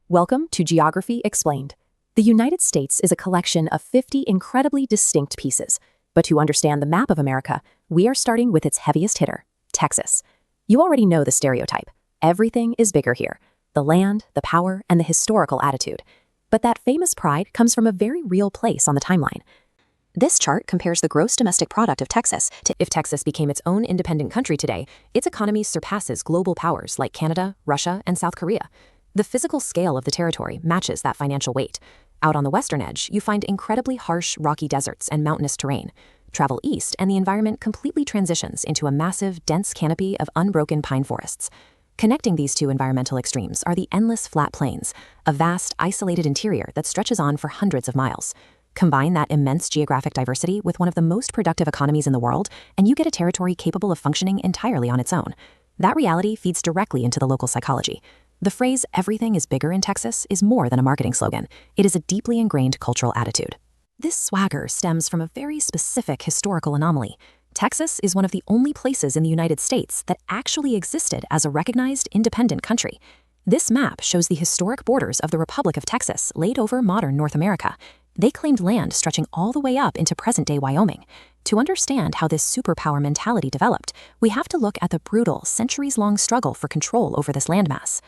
Welcome to Geography Explained. The United States is a collection of 50 incredibly distinct pieces, but to understand the map of America, we are starting with its heaviest hitter, Texas. You already know the stereotype. Everything is bigger here. The land, the power, and the historical attitude. But that famous pride comes from a very real place on the timeline. This chart compares the gross domestic product of Texas to if Texas became its own independent country today, its economy surpasses global powers like Canada, Russia, and South Korea. The physical scale of the territory matches that financial weight. Out on the western edge, you find incredibly harsh, rocky deserts and mountainous terrain. Travel east, and the environment completely transitions into a massive, dense canopy of unbroken pine forests. Connecting these two environmental extremes are the endless flat plains, a vast, isolated interior that stretches on for hundreds of miles. Combine that immense geographic diversity with one of the most productive economies in the world, and you get a territory capable of functioning entirely on its own. That reality feeds directly into the local psychology. The phrase, "everything is bigger in Texas," is more than a marketing slogan. It is a deeply ingrained cultural attitude. This swagger stems from a very specific historical anomaly. Texas is one of the only places in the United States that actually existed as a recognized independent country. This map shows the historic borders of the Republic of Texas laid over modern North America. They claimed land stretching all the way up into present-day Wyoming. To understand how this superpower mentality developed, we have to look at the brutal, centuries-long struggle for control over this landmass.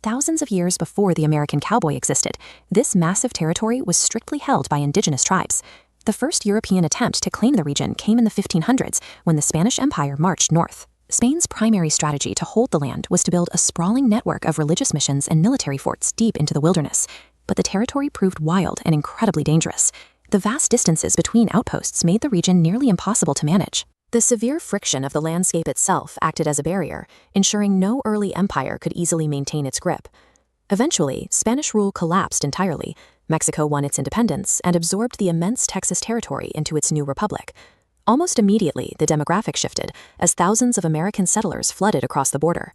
Thousands of years before the American cowboy existed, this massive territory was strictly held by indigenous tribes. The first European attempt to claim the region came in the 1500s when the Spanish Empire marched north. Spain's primary strategy to hold the land was to build a sprawling network of religious missions and military forts deep into the wilderness. But the territory proved wild and incredibly dangerous. The vast distances between outposts made the region nearly impossible to manage. The severe friction of the landscape itself acted as a barrier, ensuring no early empire could easily maintain its grip. Eventually, Spanish rule collapsed entirely. Mexico won its independence and absorbed the immense Texas territory into its new republic. Almost immediately, the demographic shifted as thousands of American settlers flooded across the border.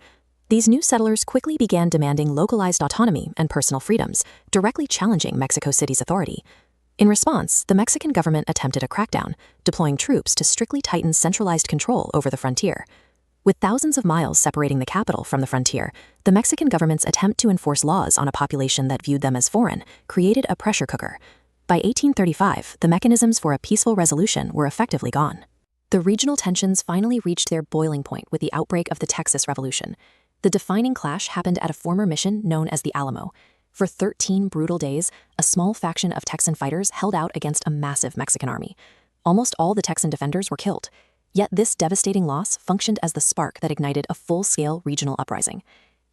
These new settlers quickly began demanding localized autonomy and personal freedoms, directly challenging Mexico City's authority. In response, the Mexican government attempted a crackdown, deploying troops to strictly tighten centralized control over the frontier. With thousands of miles separating the capital from the frontier, the Mexican government's attempt to enforce laws on a population that viewed them as foreign created a pressure cooker. By 1835, the mechanisms for a peaceful resolution were effectively gone. The regional tensions finally reached their boiling point with the outbreak of the Texas Revolution. The defining clash happened at a former mission known as the Alamo. For 13 brutal days, a small faction of Texan fighters held out against a massive Mexican army. Almost all the Texan defenders were killed. Yet this devastating loss functioned as the spark that ignited a full-scale regional uprising.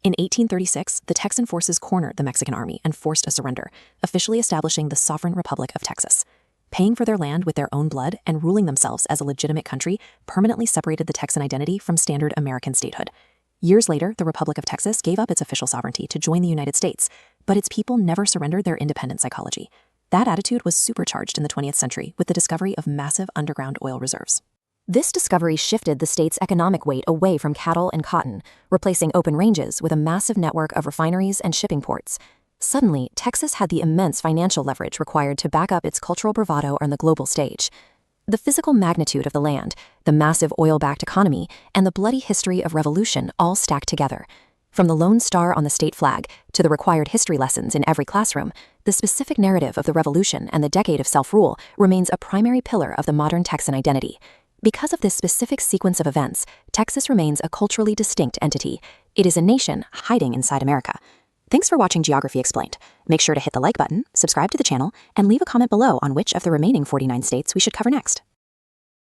In 1836, the Texan forces cornered the Mexican army and forced a surrender, officially establishing the Sovereign Republic of Texas. Paying for their land with their own blood and ruling themselves as a legitimate country permanently separated the Texan identity from standard American statehood. Years later, the Republic of Texas gave up its official sovereignty to join the United States, but its people never surrendered their independent psychology. That attitude was supercharged in the 20th century with the discovery of massive underground oil reserves. This discovery shifted the state's economic weight away from cattle and cotton, replacing open ranges with a massive network of refineries and shipping ports. Suddenly, Texas had the immense financial leverage required to back up its cultural bravado on the global stage. The physical magnitude of the land, the massive oil-backed economy, and the bloody history of revolution all stacked together. From the lone star on the state flag to the required history lessons in every classroom, the specific narrative of the revolution and the decade of self-rule remains a primary pillar of the modern Texan identity. Because of this specific sequence of events, Texas remains a culturally distinct entity. It is a nation hiding inside America. Thanks for watching Geography Explained. Make sure to hit the like button, subscribe to the channel, and leave a comment below on which of the remaining 49 states we should cover next.